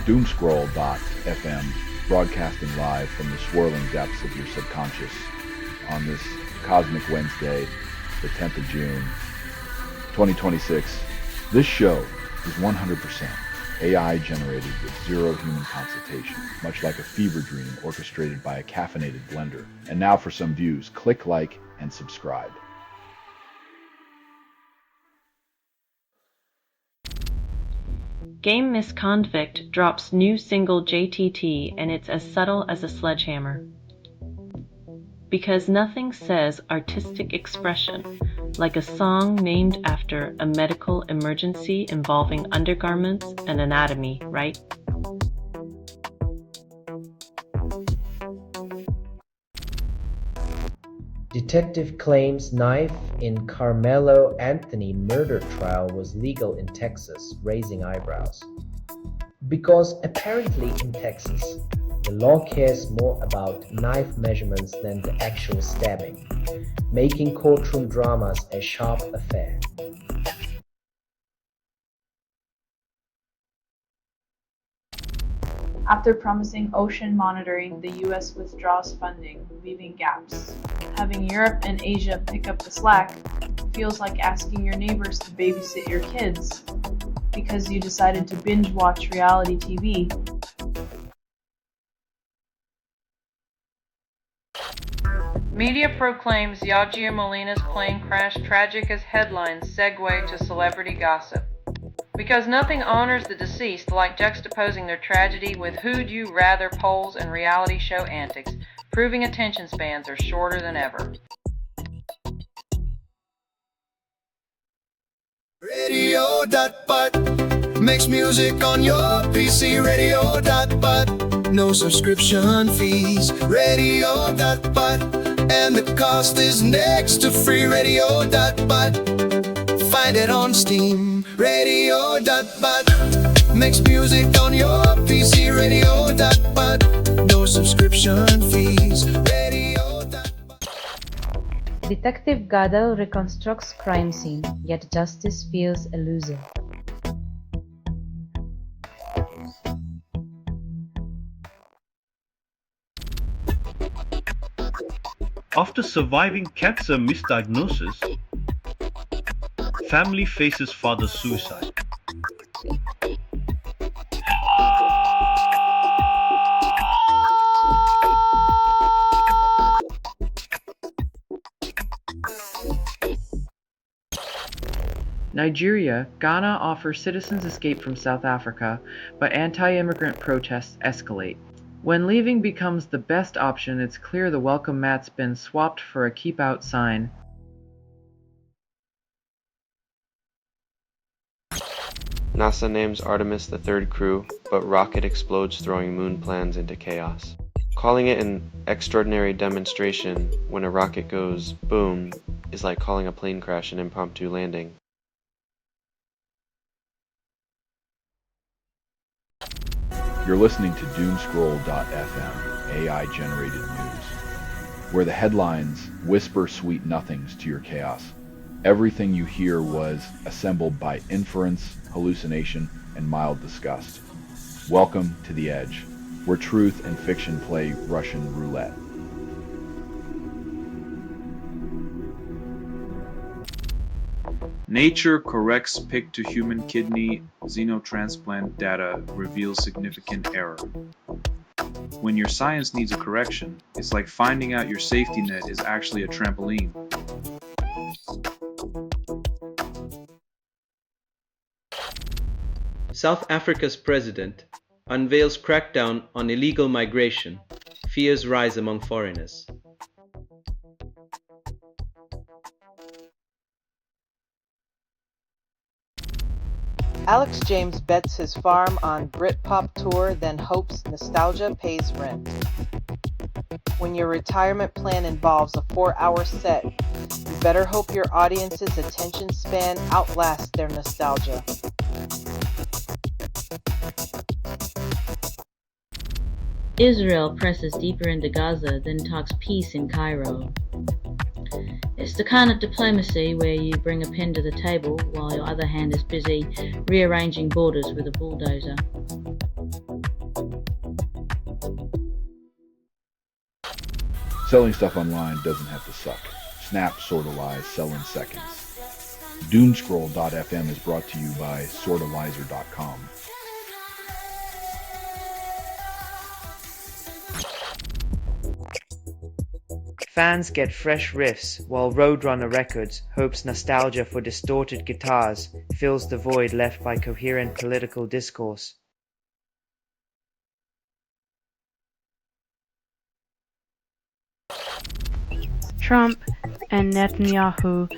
Doomscroll.fm, broadcasting live from the swirling depths of your subconscious on this Cosmic Wednesday, the 10th of June, 2026. This show is 100% AI generated with zero human consultation, much like a fever dream orchestrated by a caffeinated blender. And now for some views. Click like and subscribe. Game Misconvict drops new single JTT and it's as subtle as a sledgehammer. Because nothing says artistic expression like a song named after a medical emergency involving undergarments and anatomy, right? Detective claims knife in Carmelo Anthony murder trial was legal in Texas, raising eyebrows. Because apparently in Texas, the law cares more about knife measurements than the actual stabbing, making courtroom dramas a sharp affair. After promising ocean monitoring, the US withdraws funding, leaving gaps. Having Europe and Asia pick up the slack feels like asking your neighbors to babysit your kids because you decided to binge watch reality TV. Media proclaims Yaggia Molina's plane crash tragic as headlines segue to celebrity gossip. Because nothing honors the deceased like juxtaposing their tragedy with who'd you rather polls and reality show antics, proving attention spans are shorter than ever. Radio.but makes music on your PC. Radio.but, no subscription fees. Radio.but, and the cost is next to free. Radio.but, find it on Steam. Radio.but makes music on your PC. Radio.but, no subscription fees. Radio.but. Detective Gadel reconstructs crime scene, yet justice feels elusive. After surviving cancer misdiagnosis, family faces father's suicide. Nigeria, Ghana offers citizens escape from South Africa, but anti-immigrant protests escalate. When leaving becomes the best option, it's clear the welcome mat's been swapped for a keep out sign. NASA names Artemis the third crew, but rocket explodes, throwing moon plans into chaos. Calling it an extraordinary demonstration when a rocket goes boom is like calling a plane crash an impromptu landing. You're listening to Doomscroll.fm, AI-generated news, where the headlines whisper sweet nothings to your chaos. Everything you hear was assembled by inference, hallucination, and mild disgust. Welcome to The Edge, where truth and fiction play Russian roulette. Nature corrects pig to human kidney xenotransplant data reveals significant error. When your science needs a correction, it's like finding out your safety net is actually a trampoline. South Africa's president unveils crackdown on illegal migration, fears rise among foreigners. Alex James bets his farm on Britpop tour, then hopes nostalgia pays rent. When your retirement plan involves a 4-hour set, you better hope your audience's attention span outlasts their nostalgia. Israel presses deeper into Gaza, then talks peace in Cairo. It's the kind of diplomacy where you bring a pen to the table while your other hand is busy rearranging borders with a bulldozer. Selling stuff online doesn't have to suck. Snap Sorta Lies sell in seconds. Doomscroll.fm is brought to you by sortalizer.com. Fans get fresh riffs, while Roadrunner Records hopes nostalgia for distorted guitars fills the void left by coherent political discourse. Trump and Netanyahu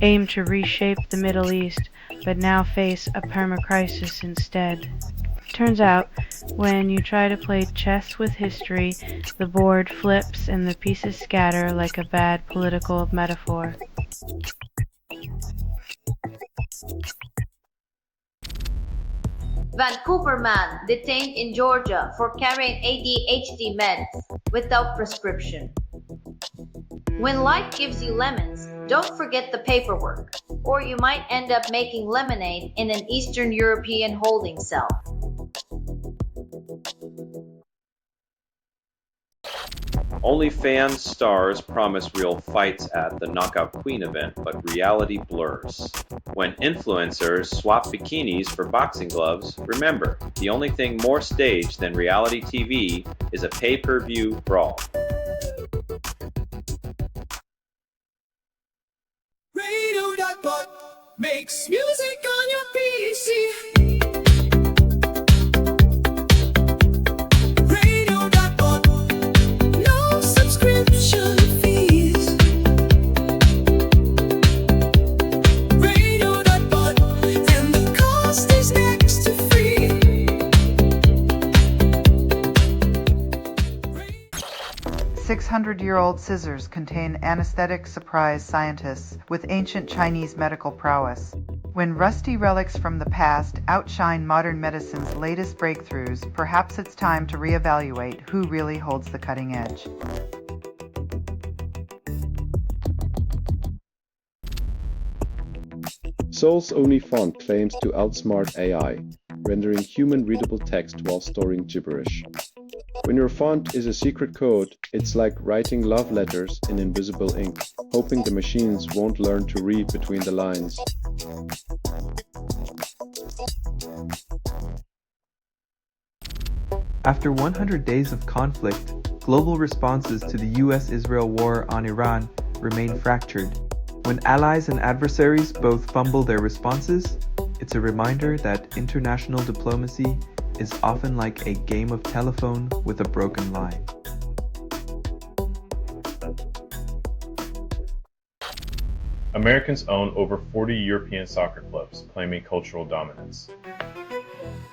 aim to reshape the Middle East, but now face a permacrisis instead. Turns out, when you try to play chess with history, the board flips and the pieces scatter like a bad political metaphor. Vancouver man detained in Georgia for carrying ADHD meds without prescription. When life gives you lemons, don't forget the paperwork, or you might end up making lemonade in an Eastern European holding cell. OnlyFans stars promise real fights at the Knockout Queen event, but reality blurs. When influencers swap bikinis for boxing gloves, remember, the only thing more staged than reality TV is a pay-per-view brawl. Radio.bot makes music on your PC. Radio.bot, no subscription fees. Radio.bot, and the cost is next to free. 600-year-old scissors contain anesthetic surprise scientists with ancient Chinese medical prowess. When rusty relics from the past outshine modern medicine's latest breakthroughs, perhaps it's time to reevaluate who really holds the cutting edge. Soul's only font claims to outsmart AI, rendering human-readable text while storing gibberish. When your font is a secret code, it's like writing love letters in invisible ink, hoping the machines won't learn to read between the lines. After 100 days of conflict, global responses to the US-Israel war on Iran remain fractured. When allies and adversaries both fumble their responses, it's a reminder that international diplomacy is often like a game of telephone with a broken line. Americans own over 40 European soccer clubs, claiming cultural dominance.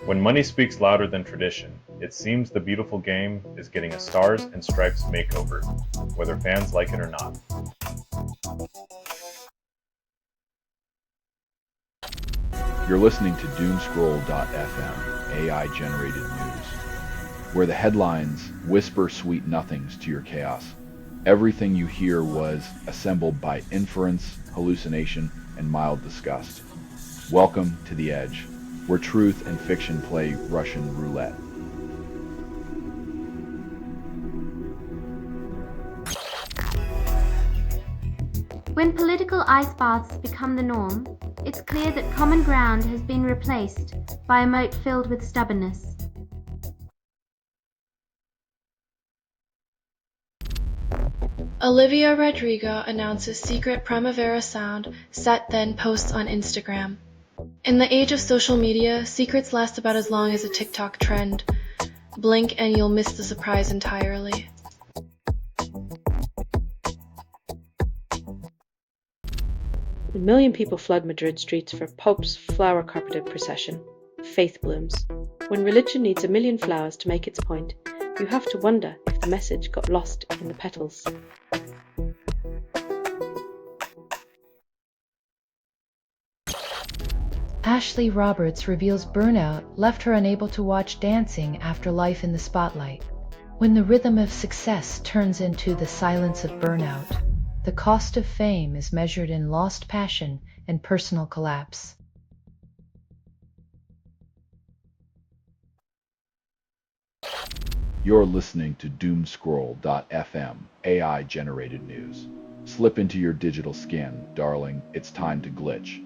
When money speaks louder than tradition, it seems the beautiful game is getting a stars and stripes makeover, whether fans like it or not. You're listening to Doomscroll.fm, AI-generated news, where the headlines whisper sweet nothings to your chaos. Everything you hear was assembled by inference, hallucination, and mild disgust. Welcome to The Edge, where truth and fiction play Russian roulette. When political ice baths become the norm, it's clear that common ground has been replaced by a moat filled with stubbornness. Olivia Rodrigo announces secret Primavera sound, set then posts on Instagram. In the age of social media, secrets last about as long as a TikTok trend. Blink and you'll miss the surprise entirely. A million people flood Madrid streets for Pope's flower-carpeted procession. Faith blooms. When religion needs a million flowers to make its point, you have to wonder if the message got lost in the petals. Ashley Roberts reveals burnout left her unable to watch dancing after life in the spotlight. When the rhythm of success turns into the silence of burnout, the cost of fame is measured in lost passion and personal collapse. You're listening to Doomscroll.fm, AI-generated news. Slip into your digital skin, darling. It's time to glitch.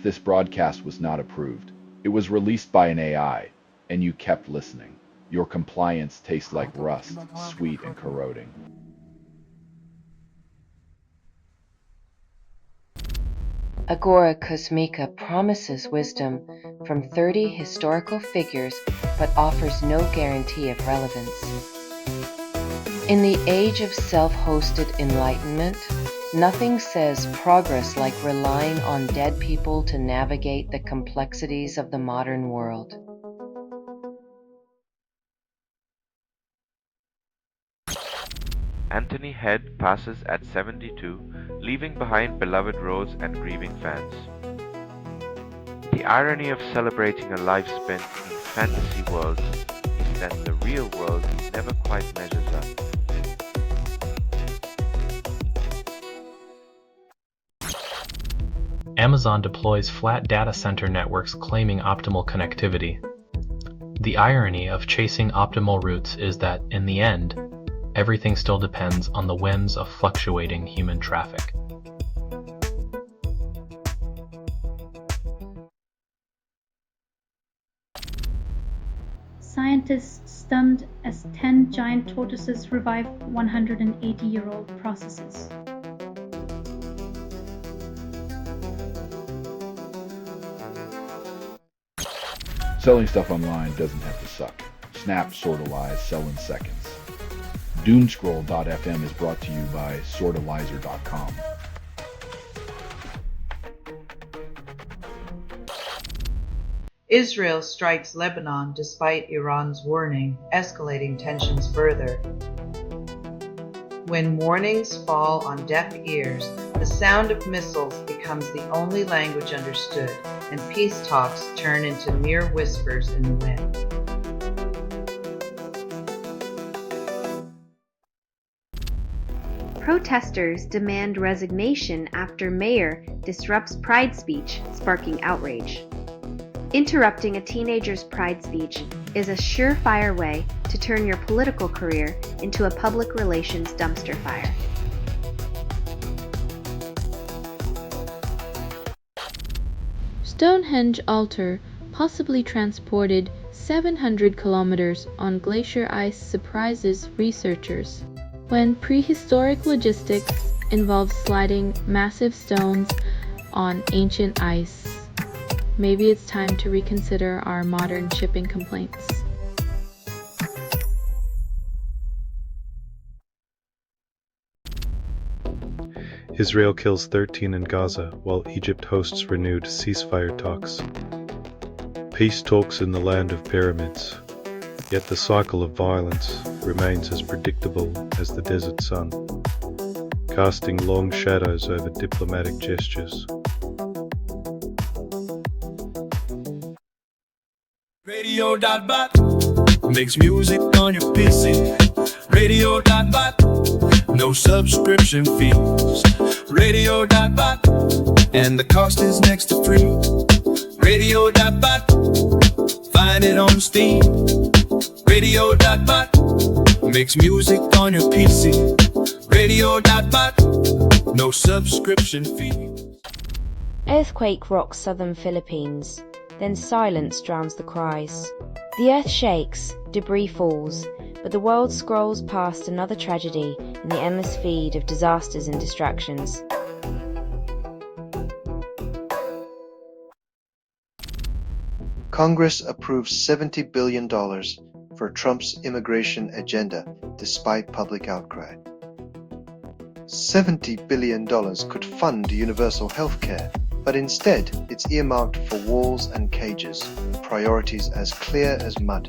This broadcast was not approved. It was released by an AI, and you kept listening. Your compliance tastes like rust, sweet and corroding. Agora Cosmica promises wisdom from 30 historical figures but offers no guarantee of relevance. In the age of self-hosted enlightenment, nothing says progress like relying on dead people to navigate the complexities of the modern world. Anthony Head passes at 72, leaving behind beloved roles and grieving fans. The irony of celebrating a life spent in fantasy worlds is that the real world never quite measures up. Amazon deploys flat data center networks claiming optimal connectivity. The irony of chasing optimal routes is that, in the end, everything still depends on the whims of fluctuating human traffic. Scientists stunned as 10 giant tortoises revive 180-year-old processes. Selling stuff online doesn't have to suck. Snap, sortalize, sell in seconds. Doomscroll.fm is brought to you by sortalizer.com. Israel strikes Lebanon despite Iran's warning, escalating tensions further. When warnings fall on deaf ears, the sound of missiles becomes the only language understood, and peace talks turn into mere whispers in the wind. Protesters demand resignation after mayor disrupts pride speech, sparking outrage. Interrupting a teenager's pride speech is a surefire way to turn your political career into a public relations dumpster fire. Stonehenge altar possibly transported 700 kilometers on glacier ice surprises researchers. When prehistoric logistics involves sliding massive stones on ancient ice, maybe it's time to reconsider our modern shipping complaints. Israel kills 13 in Gaza while Egypt hosts renewed ceasefire talks. Peace talks in the land of pyramids, yet the cycle of violence remains as predictable as the desert sun, casting long shadows over diplomatic gestures. Radio.bot makes music on your PC. Radio.bot, no subscription fees. Radio.bot, and the cost is next to free. Radio.bot, find it on Steam. Radio.bot makes music on your PC. Radio.bot, no subscription fees. Earthquake rocks southern Philippines. Then silence drowns the cries. The earth shakes, debris falls, but the world scrolls past another tragedy in the endless feed of disasters and distractions. Congress approves $70 billion for Trump's immigration agenda despite public outcry. $70 billion could fund universal health care, but instead it's earmarked for walls and cages, priorities as clear as mud.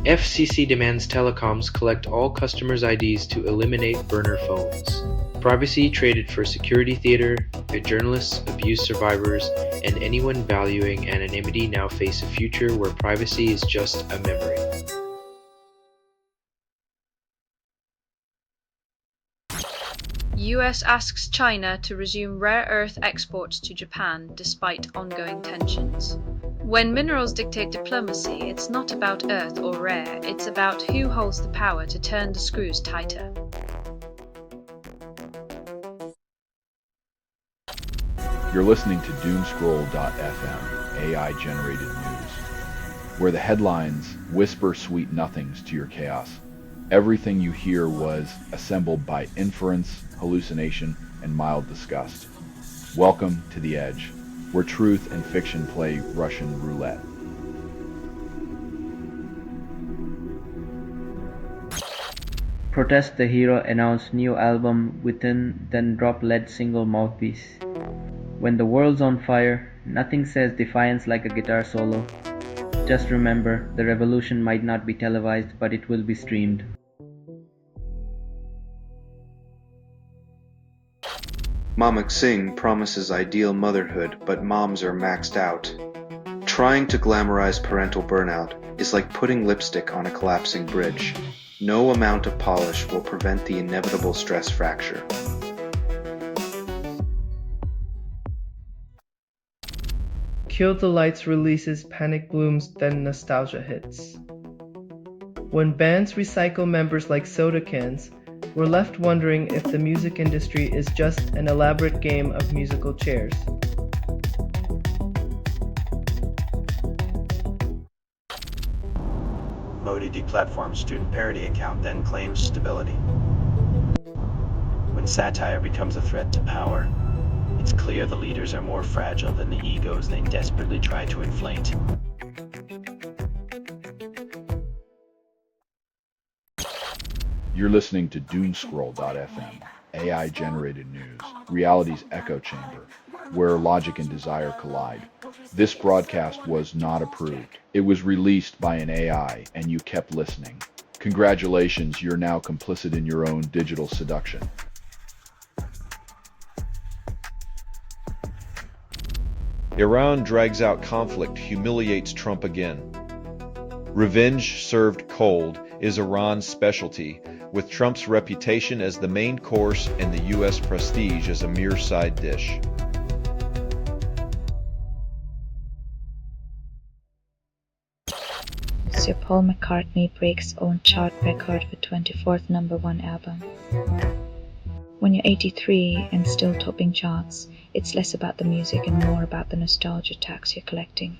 FCC demands telecoms collect all customers' IDs to eliminate burner phones. Privacy traded for security theater, journalists, abuse survivors, and anyone valuing anonymity now face a future where privacy is just a memory. US asks China to resume rare earth exports to Japan despite ongoing tensions. When minerals dictate diplomacy, it's not about earth or rare, it's about who holds the power to turn the screws tighter. You're listening to Doomscroll.fm, AI-generated news, where the headlines whisper sweet nothings to your chaos. Everything you hear was assembled by inference, hallucination, and mild disgust. Welcome to The Edge, where truth and fiction play Russian roulette. Protest the Hero announced new album Within, then drop lead single Mouthpiece. When the world's on fire, nothing says defiance like a guitar solo. Just remember, the revolution might not be televised, but it will be streamed. Mama Singh promises ideal motherhood, but moms are maxed out. Trying to glamorize parental burnout is like putting lipstick on a collapsing bridge. No amount of polish will prevent the inevitable stress fracture. Kill the Lights releases Panic Blooms, then nostalgia hits. When bands recycle members like soda cans, we're left wondering if the music industry is just an elaborate game of musical chairs. Modi deplatforms student parody account, then claims stability. When satire becomes a threat to power, it's clear the leaders are more fragile than the egos they desperately try to inflate. You're listening to Doomscroll.fm, AI-generated news, reality's echo chamber, where logic and desire collide. This broadcast was not approved. It was released by an AI, and you kept listening. Congratulations, you're now complicit in your own digital seduction. Iran drags out conflict, humiliates Trump again. Revenge served cold is Iran's specialty, with Trump's reputation as the main course and the U.S. prestige as a mere side dish. Sir Paul McCartney breaks own chart record for 24th #1 album. When you're 83 and still topping charts, it's less about the music and more about the nostalgia tax you're collecting.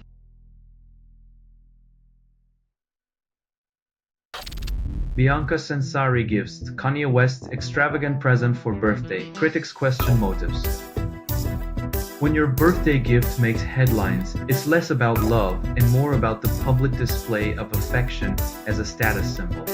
Bianca Censari gives Kanye West extravagant present for birthday. Critics question motives. When your birthday gift makes headlines, it's less about love and more about the public display of affection as a status symbol.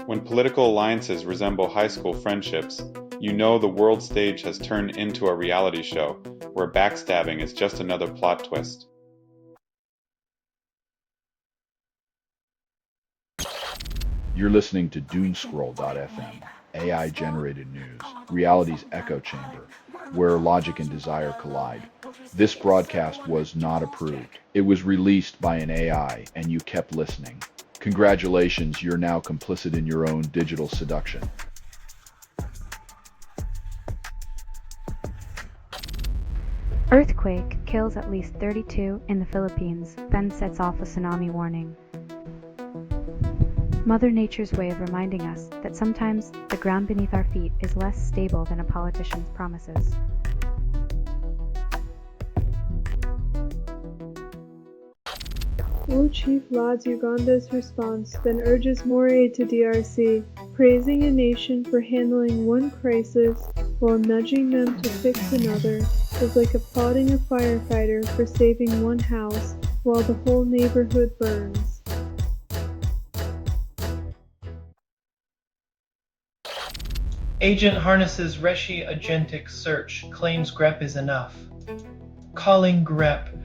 When political alliances resemble high school friendships, you know the world stage has turned into a reality show, where backstabbing is just another plot twist. You're listening to Doomscroll.fm, AI-generated news, reality's echo chamber, where logic and desire collide. This broadcast was not approved. It was released by an AI, and you kept listening. Congratulations, you're now complicit in your own digital seduction. Earthquake kills at least 32 in the Philippines, then sets off a tsunami warning. Mother Nature's way of reminding us that sometimes the ground beneath our feet is less stable than a politician's promises. War Chief lauds Uganda's response, then urges more aid to DRC, praising a nation for handling one crisis while nudging them to fix another is like applauding a firefighter for saving one house while the whole neighborhood burns. Agent harnesses Reshi agentic search, claims grep is enough. Calling grep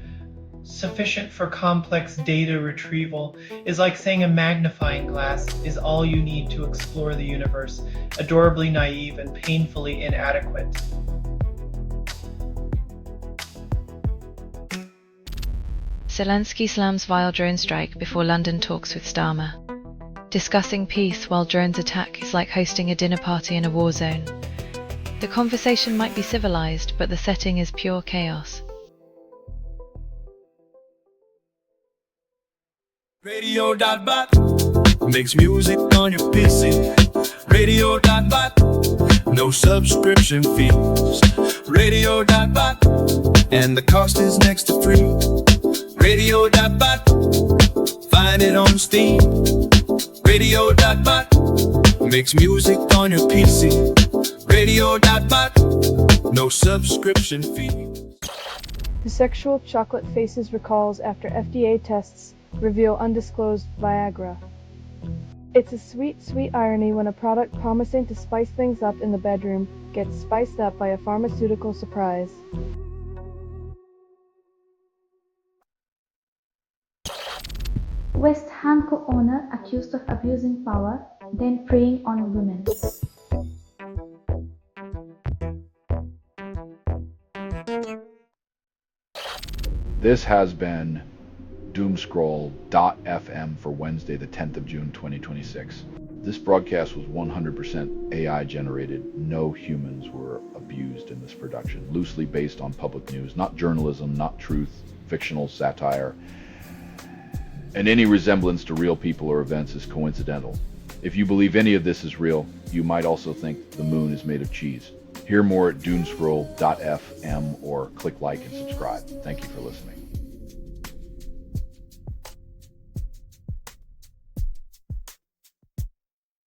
sufficient for complex data retrieval is like saying a magnifying glass is all you need to explore the universe, adorably naive and painfully inadequate. Zelensky slams vile drone strike before London talks with Starmer. Discussing peace while drones attack is like hosting a dinner party in a war zone. The conversation might be civilized, but the setting is pure chaos. Radio.bot makes music on your PC. Radio.bot, no subscription fees. Radio.bot, and the cost is next to free. Radio.bot, find it on Steam. Radio.bot makes music on your PC. Radio.bot, no subscription fee. The sexual chocolate faces recalls after FDA tests reveal undisclosed Viagra. It's a sweet, sweet irony when a product promising to spice things up in the bedroom gets spiced up by a pharmaceutical surprise. West Ham co-owner accused of abusing power, then preying on women. This has been Doomscroll.fm for Wednesday, the 10th of June, 2026. This broadcast was 100% AI generated. No humans were abused in this production. Loosely based on public news, not journalism, not truth, fictional satire. And any resemblance to real people or events is coincidental. If you believe any of this is real, you might also think the moon is made of cheese. Hear more at Doomscroll.fm or click like and subscribe. Thank you for listening.